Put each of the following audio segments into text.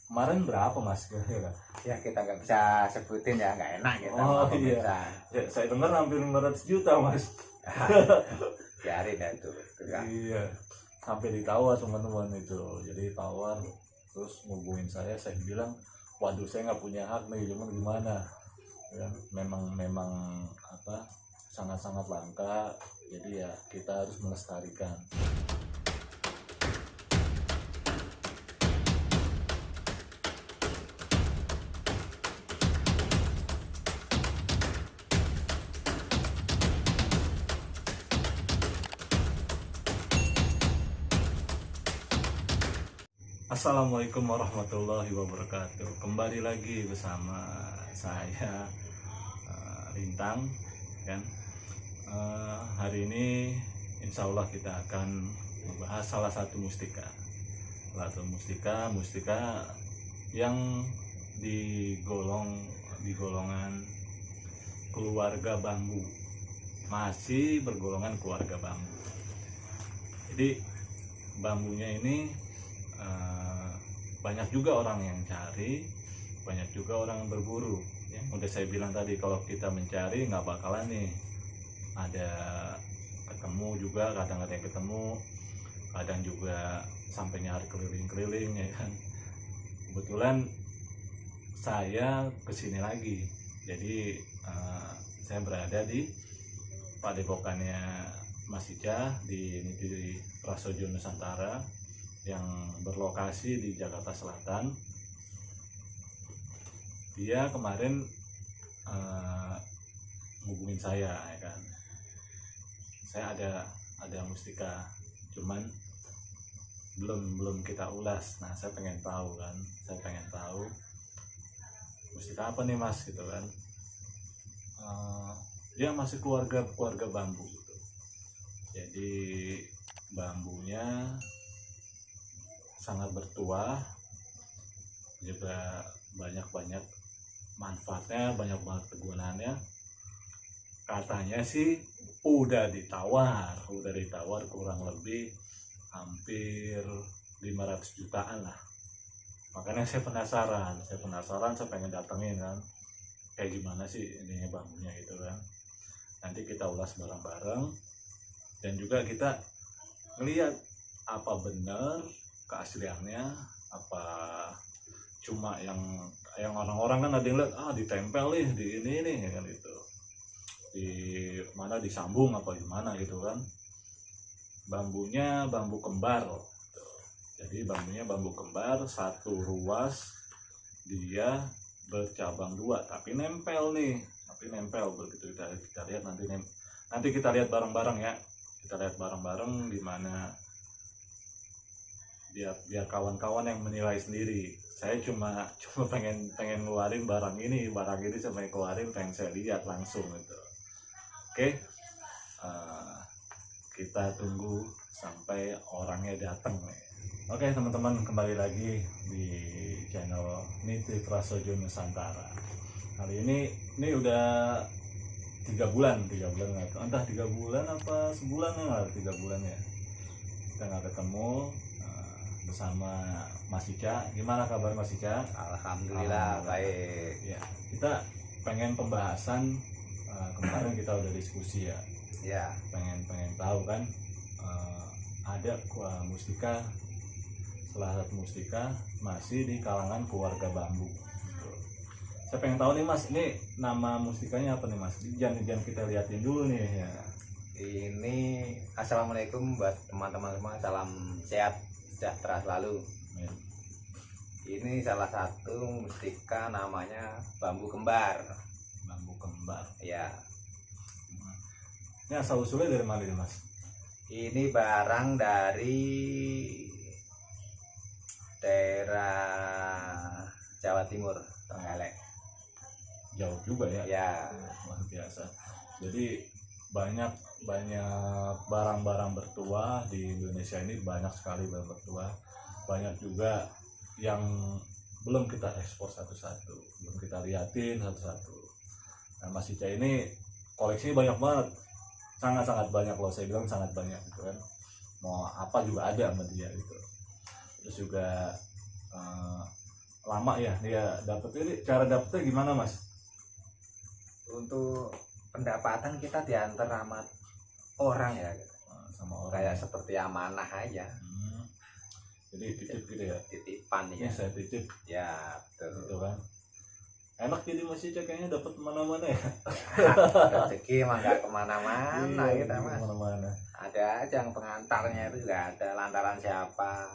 kemarin berapa mas kira-kira? Ya kita nggak bisa sebutin ya, nggak enak kita Oh sama iya, pemirsa. ya, saya dengar hampir 500 juta mas. Biarin ya itu kan. Iya, sampai ditawar teman-teman itu. Jadi tawar, terus ngubungin saya bilang, waduh saya nggak punya hak nih, cuman gimana? Ya, memang apa sangat-sangat langka. Jadi ya kita harus melestarikan. Assalamualaikum warahmatullahi wabarakatuh. Kembali lagi bersama saya Lintang kan. Hari ini insya Allah kita akan membahas salah satu mustika yang di golongan keluarga bambu, masih bergolongan keluarga bambu. Jadi bambunya ini banyak juga orang yang cari, banyak juga orang yang berburu. Yang udah saya bilang tadi, kalau kita mencari nggak bakalan nih ada ketemu juga, kadang ada yang ketemu, kadang juga sampai nyari keliling-keliling ya kan. Kebetulan saya kesini lagi, jadi saya berada di padepokannya Mas Ica di Prasojo Nusantara yang berlokasi di Jakarta Selatan. Dia kemarin hubungin saya ya kan. Saya ada mustika, cuman belum kita ulas. Nah, saya pengen tahu kan. Saya pengen tahu mustika apa nih Mas gitu kan. Dia masih keluarga bambu gitu. Jadi bambunya sangat bertuah, juga banyak manfaatnya, banyak banget kegunaannya. Katanya sih udah ditawar kurang lebih hampir 500 jutaan lah. Makanya saya penasaran, saya pengen datengin kan, kayak gimana sih ini bambunya gitu kan. Nanti kita ulas bareng-bareng, dan juga kita ngelihat apa benar keasliannya, apa cuma yang orang-orang kan ada yang lihat ditempel nih di ini kan, itu di mana disambung apa gimana gitu kan. Bambunya bambu kembar gitu. Jadi bambunya bambu kembar, satu ruas dia bercabang dua, tapi nempel begitu kita lihat nanti kita lihat bareng-bareng ya. Kita lihat bareng-bareng gimana, biar kawan-kawan yang menilai sendiri. Saya cuma pengen ngeluarin barang ini sampai keluarin, pengen saya lihat langsung gitu. Oke, kita tunggu sampai orangnya datang nih. Oke teman-teman, kembali lagi di channel Niti Prasojo Nusantara. Kali ini udah 3 bulan entah 3 bulan apa sebulan ya, 3 bulan ya kita nggak ketemu bersama Mas Ica. Gimana kabar Mas Ica? Alhamdulillah baik. Ya, kita pengen pembahasan, kemarin kita udah diskusi ya. Ya. Pengen tahu kan, ada mustika, salah satu mustika masih di kalangan keluarga bambu. Gitu. Saya pengen tahu nih Mas, ini nama mustikanya apa nih Mas? Jangan kita liatin dulu nih ya. Ini assalamualaikum buat teman-teman semua, salam sehat sejahtera selalu. Ini salah satu mustika namanya bambu kembar. Ya. Ini asal usulnya dari mana nih Mas? Ini barang dari daerah Jawa Timur, Trenggalek. Jauh juga ya. Ya. Luar biasa. Jadi banyak barang-barang bertuah di Indonesia ini, banyak sekali barang bertuah. Banyak juga yang belum kita ekspor satu-satu, belum kita liatin satu-satu. Nah Mas Ica ini koleksinya banyak banget, sangat banyak loh, saya bilang sangat banyak gitu kan. Mau apa juga ada sama dia gitu. Terus juga lama ya dia dapat ini. Cara dapetnya gimana mas? Untuk pendapatan kita diantar sama orang ya gitu. Sama orang Kayak seperti amanah aja, jadi titip gitu ya, titipan ini ya. saya titip Ya betul. gitu kan. Enak jadi masih kayaknya dapat mana-mana ya. Rezeki emang nggak kemana-mana Iya, kita mas. mana-mana. Ada aja yang pengantarnya itu juga ada, lantaran siapa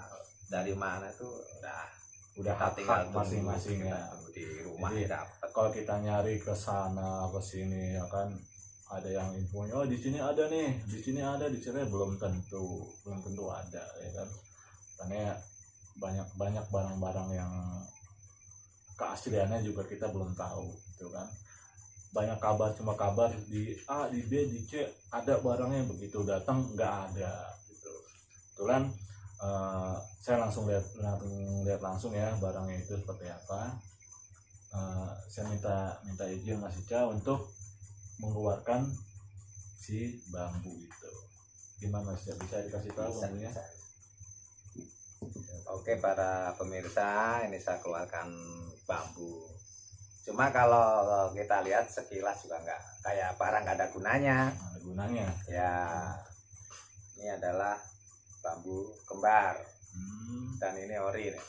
dari mana tuh Udah kita hak tinggal tunggu, masing-masing kita ya. tunggu di rumah Jadi, dapat. Kalau kita nyari ke sana ke sini ya kan, ada yang infonya oh di sini ada nih, di sini ada, di sini belum tentu ada ya kan. Karena banyak barang-barang yang keasliannya juga kita belum tahu gitu kan. Banyak kabar, cuma kabar di A, di B, di C ada barangnya, begitu datang nggak ada gitu. Kebetulan saya langsung lihat langsung ya barangnya itu seperti apa. Saya minta izin Mas Ica untuk mengeluarkan si bambu itu. Gimana Mas Ica, bisa dikasih tahu bambunya? Bisa. Oke para pemirsa, ini saya keluarkan bambu. Cuma kalau kita lihat sekilas juga nggak kayak barang nggak ada gunanya. Ada gunanya. Ya, ini adalah bambu kembar dan ini ori nih.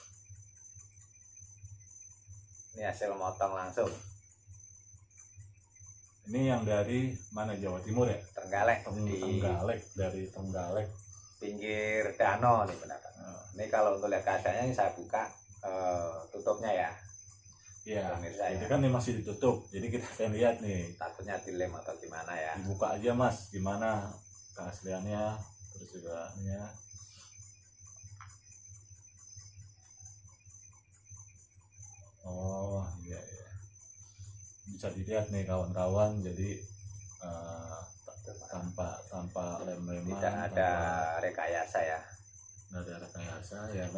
Ini hasil motong langsung. Ini yang dari mana, Jawa Timur ya? Trenggalek di Trenggalek, dari Trenggalek. pinggir danau nih benar. Ini kalau untuk lihat kacarnya ini saya buka tutupnya ya. Iya, Pemirsa itu ya. kan ini masih ditutup, jadi kita akan lihat nih. Takutnya dilem atau gimana ya. Dibuka aja Mas, gimana keasliannya, terus juga ya. Oh iya, iya. Bisa dilihat nih kawan-kawan, jadi tanpa lem-leman, Tidak ada rekayasa ya. nggak ada rekayasa ya.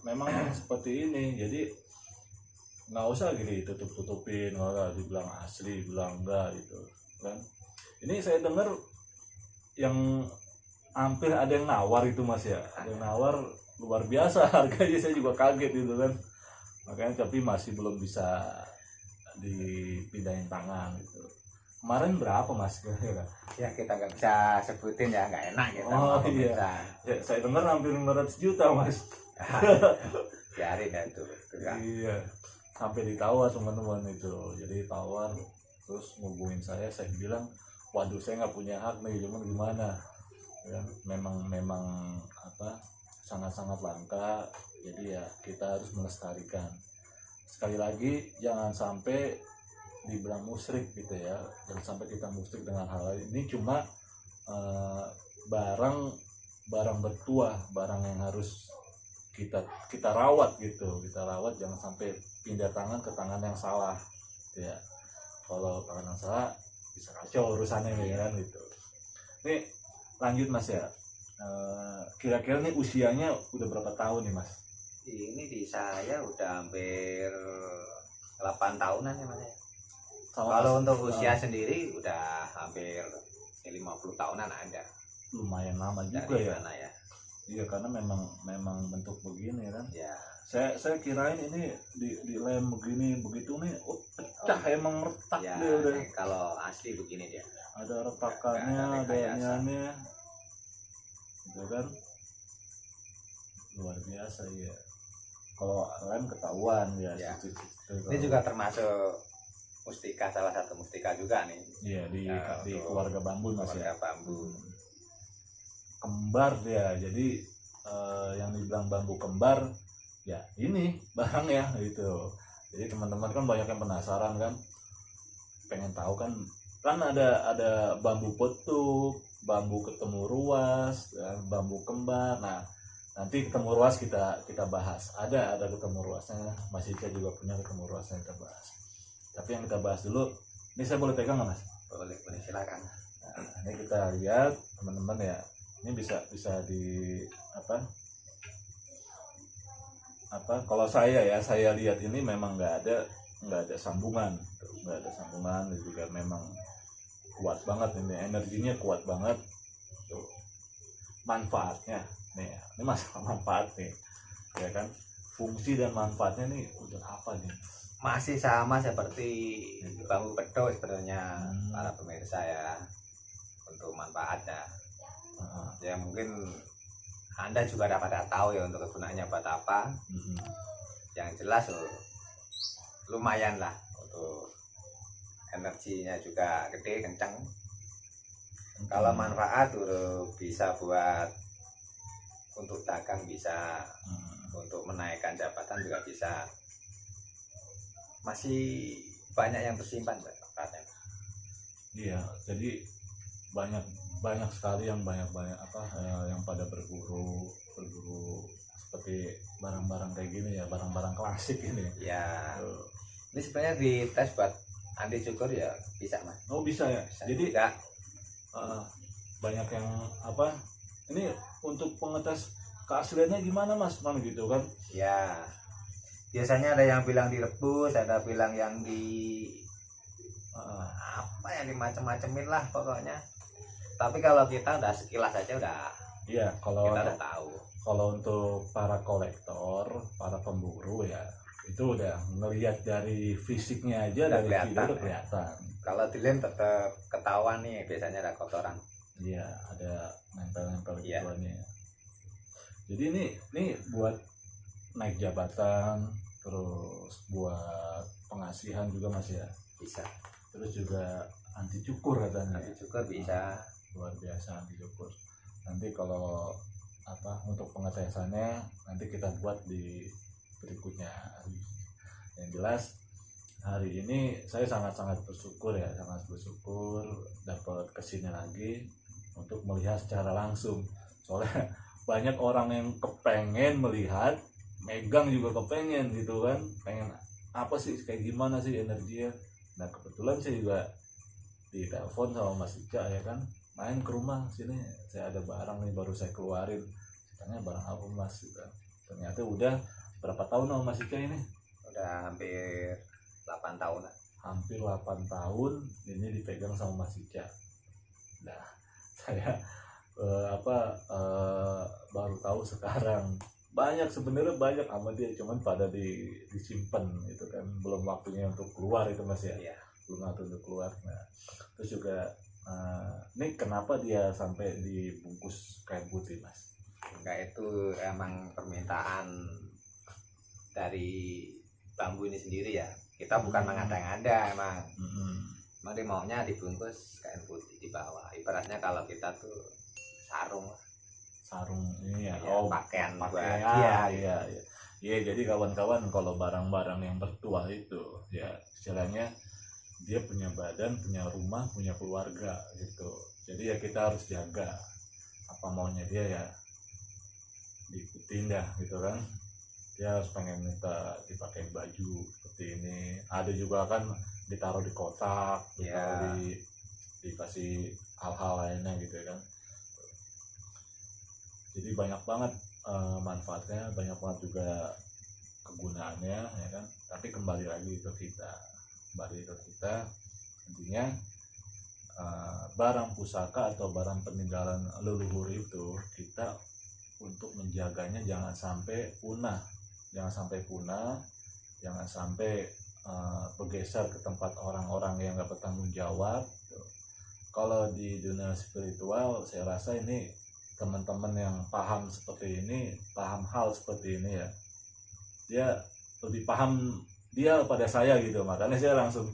Memang seperti ini, jadi nggak usah gitu tutup-tutupin, nggak dibilang asli, bilang enggak gitu kan. Ini saya dengar yang hampir ada yang nawar itu Mas ya, ada yang nawar luar biasa harganya, saya juga kaget gitu kan. Makanya tapi masih belum bisa dipindahin tangan gitu. Kemarin berapa Mas kira-kira? Ya kita nggak bisa sebutin ya, nggak enak kita. Oh, sama iya. pemirsa. Ya, saya dengar hampir 500 juta Mas. Biarin ya itu kan. Iya, sampai ditawar teman-teman itu. Jadi tawar terus ngubungin saya bilang waduh saya nggak punya hak nih, cuman gimana ya, memang apa, sangat-sangat langka, jadi ya kita harus melestarikan. Sekali lagi jangan sampai dibilang musyrik gitu ya, jangan sampai kita musyrik dengan hal ini. Cuma barang bertuah, barang yang harus kita rawat gitu, kita rawat, jangan sampai pindah tangan ke tangan yang salah gitu ya. Kalau tangan yang salah bisa kacau urusannya nih kan gitu. Nih lanjut Mas ya, kira-kira nih usianya udah berapa tahun nih Mas? Ini di saya udah hampir 8 tahunan ya Mas. Kalau untuk usia sendiri udah hampir 50 tahunan ada. Lumayan lama juga Dari ya. mana ya? Iya, karena memang bentuk begini kan. Ya. Saya kirain ini di lem begini, begitu nih pecah, emang retak Ya, dia udah. kalau asli begini dia. Ada retakannya, Nggak ada ada rekayasa. iniannya. Gitu kan. Luar biasa ya. Kalau lem ketahuan ya. Ya. Gitu. Ini juga termasuk mustika, salah satu mustika juga nih. Iya, di untuk keluarga bambu Mas ya. keluarga bambu. Kembar dia, jadi yang dibilang bambu kembar ya ini barangnya gitu. Jadi teman-teman kan banyak yang penasaran kan, pengen tahu kan ada bambu petuk, bambu ketemu ruas, bambu kembar. Nah nanti ketemu ruas kita bahas, ada ketemu ruasnya, Mas Ica juga punya ketemu ruasnya, kita bahas. Tapi yang kita bahas dulu, ini saya boleh pegang nggak Mas? Boleh silakan. Nah, ini kita lihat teman-teman ya, ini bisa di apa kalau saya lihat ini memang nggak ada sambungan, nggak ada sambungan, dan juga memang kuat banget ini, energinya kuat banget tuh. Manfaatnya nih, ini masalah manfaat nih ya kan, fungsi dan manfaatnya nih udah apa nih? Masih sama seperti bambu pedo sebenarnya Hmm. para pemirsa ya, untuk manfaatnya. Ah, Ya mungkin Anda juga udah pada tahu ya untuk kegunaannya buat apa. mm-mm. Yang jelas lumayan lah, untuk energinya juga gede kencang. Kalau manfaat bisa buat untuk dagang, bisa untuk menaikkan jabatan juga bisa. Masih banyak yang tersimpan manfaatnya. Iya, jadi banyak banyak sekali yang banyak apa yang pada berburu seperti barang-barang kayak gini ya, barang-barang klasik ini. Ya, Tuh. ini sebenarnya dites buat anti cukur ya bisa mas. Oh bisa ya. Bisa Jadi juga. banyak yang apa? Ini untuk pengetes keasliannya gimana mas? Kan gitu kan? Ya, biasanya ada yang bilang direbus, ada bilang yang di apa yang dimacem-macemin lah pokoknya. Tapi kalau kita udah sekilas aja udah Iya, kita udah tahu. kalau untuk para kolektor, para pemburu ya itu udah ngelihat dari fisiknya aja, Udah dari kelihatan, video udah ya. kelihatan. Kalau dilem tetap ketahuan nih, biasanya ada kotoran. Iya, ada nempel-nempel Iya. gituannya. Jadi ini buat naik jabatan, terus buat pengasihan juga mas ya. Bisa. Terus juga anti cukur katanya. Anti cukur bisa. Luar biasa anti cukur. Nanti kalau apa untuk pengetesannya nanti kita buat di berikutnya. Yang jelas hari ini saya sangat-sangat bersyukur ya, sangat bersyukur dapat kesini lagi untuk melihat secara langsung. Soalnya banyak orang yang kepengen melihat, megang juga kepengen gitu kan, pengen apa sih kayak gimana sih energinya. Nah kebetulan saya juga ditelepon sama Mas Ica ya kan, main ke rumah sini, saya ada barang nih baru saya keluarin. Tanya barang apa mas gitu. Ternyata udah berapa tahun sama Mas Ica ini? Udah hampir 8 tahun lah. Hampir 8 tahun ini dipegang sama Mas Ica. Nah saya baru tahu sekarang. Banyak sebenarnya banyak sama dia, cuman pada disimpan itu kan, belum waktunya untuk keluar itu mas ya. Iya. Belum waktu untuk keluar. Nah terus juga ini kenapa dia sampai dibungkus kain putih mas? Enggak, itu emang permintaan dari bambu ini sendiri ya. Kita bukan mengada-ngada emang. Emang dia maunya dibungkus kain putih di bawah. Ibaratnya kalau kita tuh sarung Ini ya, ya, pakaian buat dia. Iya, jadi kawan-kawan kalau barang-barang yang bertuah itu ya istilahnya dia punya badan, punya rumah, punya keluarga gitu. Jadi ya kita harus jaga apa maunya dia ya, diikutin dah gitu kan. Dia harus pengen minta dipakai baju seperti ini, ada juga kan ditaruh di kotak, ditaruh dikasih hal-hal lainnya gitu kan. Jadi banyak banget manfaatnya, banyak banget juga kegunaannya ya kan. Tapi kembali lagi ke kita, intinya barang pusaka atau barang peninggalan leluhur itu kita untuk menjaganya jangan sampai punah, jangan sampai bergeser ke tempat orang-orang yang nggak bertanggung jawab. Kalau di dunia spiritual saya rasa ini teman-teman yang paham seperti ini, paham hal seperti ini ya, dia lebih paham dia pada saya gitu. Makanya saya langsung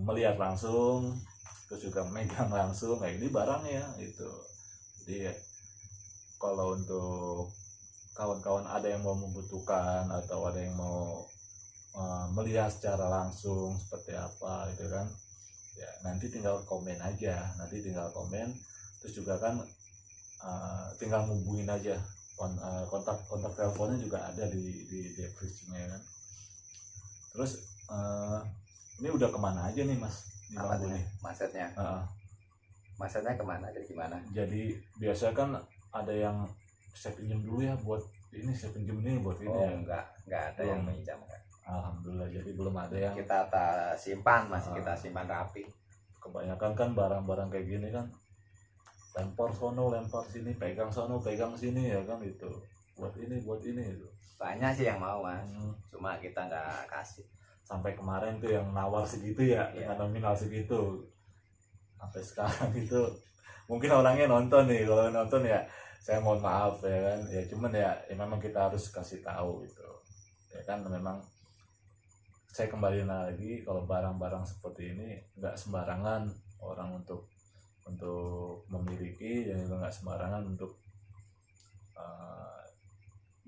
melihat langsung, terus juga megang langsung kayak ini barangnya itu. Jadi kalau untuk kawan-kawan ada yang mau membutuhkan atau ada yang mau melihat secara langsung seperti apa itu kan ya, nanti tinggal komen aja, terus juga kan tinggal ngubungin aja, kontak teleponnya juga ada di deskripsinya kan. Terus ini udah kemana aja nih mas? Apa nih maksudnya? Maksudnya kemana, jadi gimana? Jadi biasa kan ada yang saya pinjam dulu ya buat ini, saya pinjam ini buat ini ya. Enggak ada yang minjam kan. Alhamdulillah, jadi belum ada yang kita simpan, masih kita simpan rapi. Kebanyakan kan barang-barang kayak gini kan lempar sono lempar sini, pegang sono pegang sini ya kan itu. buat ini gitu. Banyak sih yang mau mas, Hmm, cuma kita nggak kasih. sampai kemarin tuh yang nawar segitu ya, Iya. dengan nominal segitu, sampai sekarang itu mungkin orangnya nonton nih, kalau nonton ya saya mohon maaf ya kan, ya cuman ya memang kita harus kasih tahu gitu ya kan. Memang saya kembali lagi, kalau barang-barang seperti ini nggak sembarangan orang untuk memiliki, dan juga nggak sembarangan untuk eh,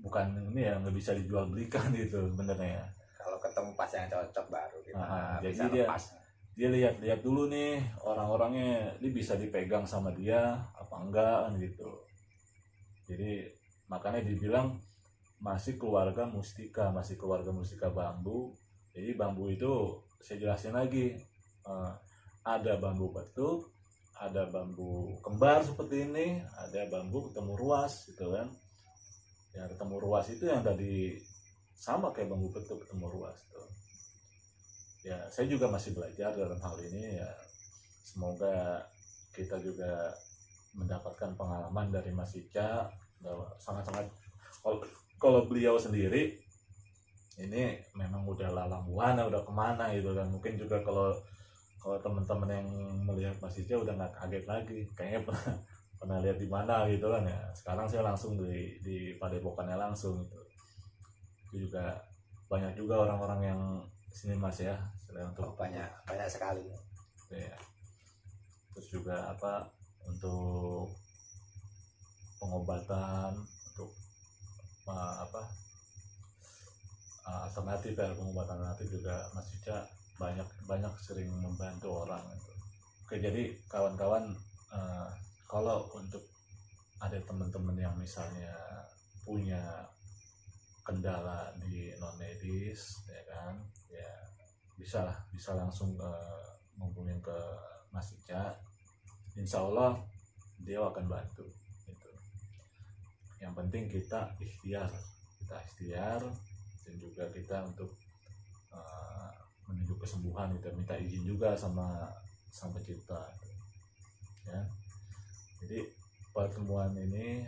bukan ini ya, nggak bisa dijual belikan gitu sebenarnya ya. Kalau ketemu pas yang cocok baru kita Jadi bisa dia lepas. lihat-lihat dulu nih orang-orangnya, ini bisa dipegang sama dia apa enggak kan gitu. Jadi makanya dibilang masih keluarga mustika bambu. Jadi bambu itu saya jelasin lagi, eh, ada bambu betuk, ada bambu kembar seperti ini, ada bambu ketemu ruas gitu kan. Yang ketemu ruas itu yang tadi sama kayak bambu betuk ketemu ruas tuh. Ya saya juga masih belajar dalam hal ini ya. Semoga kita juga mendapatkan pengalaman dari Mas Ica. Sangat-sangat, kalau beliau sendiri ini memang udah lalang buana, udah kemana gitu kan. Mungkin juga kalau teman-teman yang melihat Mas Ica udah nggak kaget lagi, kayaknya pernah lihat di mana gitu kan ya. Sekarang saya langsung di padepokannya langsung gitu. Itu juga banyak juga orang-orang yang sini Mas ya, selain untuk banyak sekali. ya. Terus juga apa, untuk pengobatan, untuk alternatif ya, pengobatan alternatif juga Mas Ica banyak sering membantu orang gitu. Oke, jadi kawan-kawan, kalau untuk ada teman-teman yang misalnya punya kendala di non medis ya kan, ya bisa langsung menghubungin ke Mas Ica. Insya Allah dia akan bantu gitu. Yang penting kita ikhtiar dan juga kita untuk menuju kesembuhan, kita minta izin juga sama Sang Pencipta ya. Jadi pertemuan ini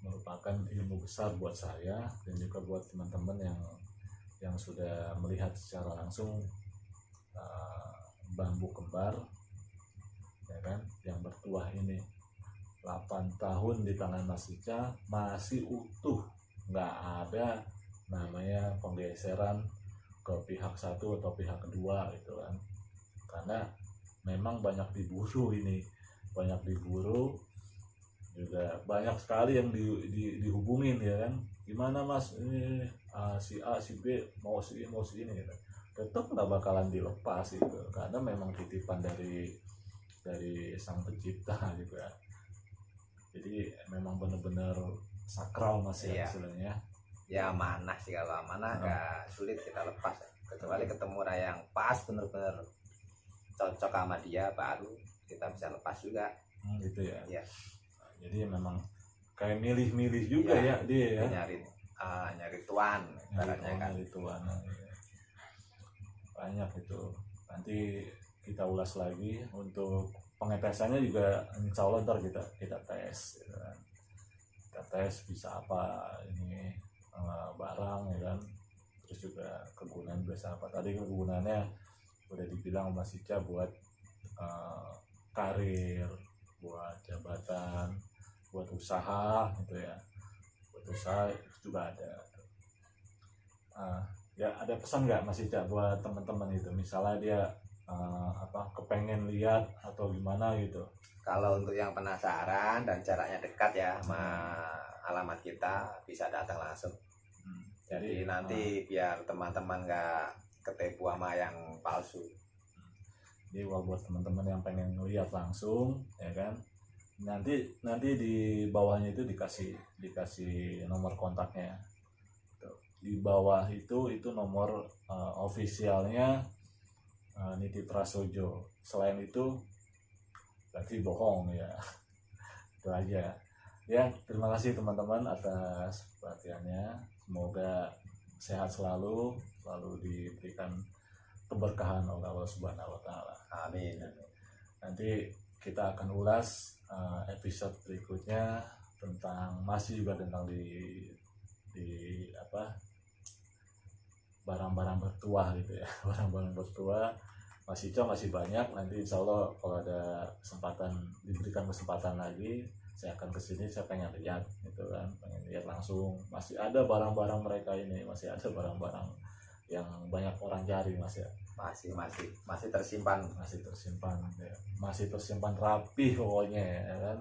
merupakan ilmu besar buat saya dan juga buat teman-teman yang sudah melihat secara langsung bambu kembar ya kan, yang bertuah ini 8 tahun di tangan Mas Ica masih utuh, nggak ada namanya penggeseran ke pihak satu atau pihak kedua gitu kan. Karena memang banyak diburu juga, banyak sekali yang dihubungin ya kan, gimana Mas ini si A si B mau si ini gitu. Tetap nggak bakalan dilepas gitu, karena memang titipan dari Sang Pencipta gitu ya. Jadi memang benar-benar sakral Mas ya, Iya. istilahnya. Ya amanah sih, kalau amanah nggak sulit kita lepas, kecuali ketemu orang yang pas bener-bener cocok sama dia, baru kita bisa lepas juga. Gitu ya. Iya. Jadi memang kayak milih-milih juga ya dia ya. Nyari tuan ibaratnya kan. Nyari tuan, ya. Banyak itu. Nanti kita ulas lagi. Untuk pengetesannya juga insya Allah ntar kita tes gitu kan. Kita tes bisa apa ini barang ya kan. Terus juga kegunaan biasa apa. Tadi kegunaannya udah dibilang Mas Ica buat karir, buat jabatan, buat usaha gitu ya. Buat usaha itu juga ada. Ya ada pesan nggak Mas Ica buat teman-teman itu, misalnya dia kepengen lihat atau gimana gitu? Kalau untuk yang penasaran dan jaraknya dekat ya sama alamat kita, bisa datang langsung. Jadi nanti biar teman-teman nggak ketipu sama yang palsu. Jadi buat teman-teman yang pengen lihat langsung ya kan, nanti di bawahnya itu dikasih nomor kontaknya. Di bawah itu nomor ofisialnya Niti Prasojo. Selain itu berarti bohong ya. Itu aja ya. Terima kasih teman-teman atas perhatiannya. Semoga sehat selalu diberikan keberkahan oleh Allah Subhanahu wa taala. Amin. Nanti kita akan ulas episode berikutnya tentang masih juga tentang di apa, barang-barang bertuah gitu ya. Barang-barang bertuah masih banyak. Nanti insya Allah kalau ada kesempatan, diberikan kesempatan lagi, saya akan kesini, saya pengen lihat gitu kan, pengen lihat langsung. Masih ada barang-barang mereka ini, masih ada barang-barang yang banyak orang cari mas ya. Masih tersimpan. Masih tersimpan rapi pokoknya ya kan.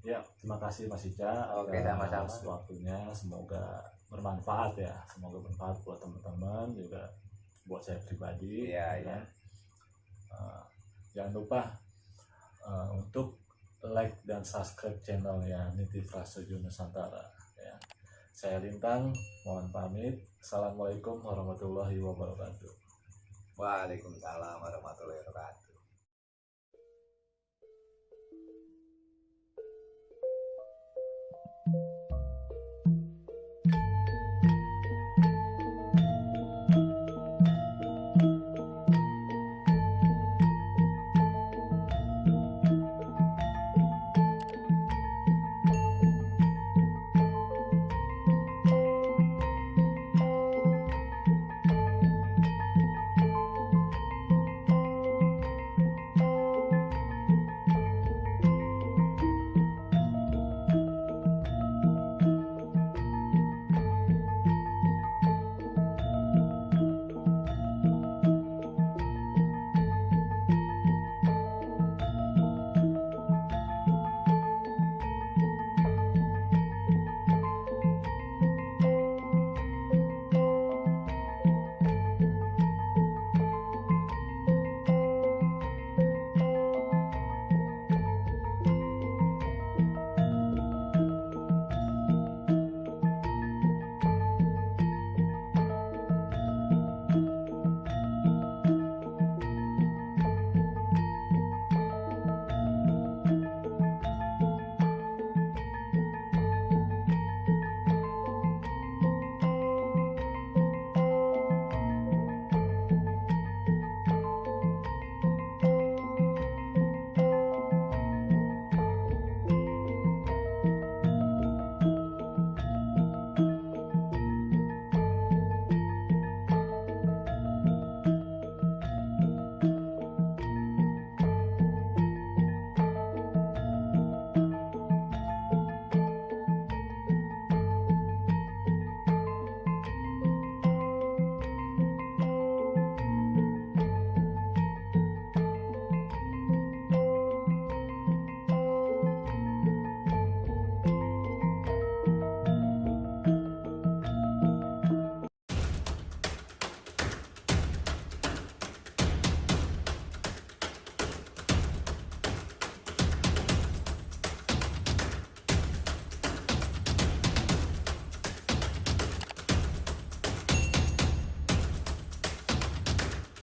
Ya, terima kasih Mas Ica. Oke, atas sama-sama. waktunya. Semoga bermanfaat ya, semoga bermanfaat buat teman-teman juga, buat saya pribadi. Iya, ya iya. kan? Jangan lupa untuk like dan subscribe channelnya Niti Prasojo Nusantara ya. Saya Lintang, mohon pamit. Assalamualaikum warahmatullahi wabarakatuh. Waalaikumsalam warahmatullahi wabarakatuh.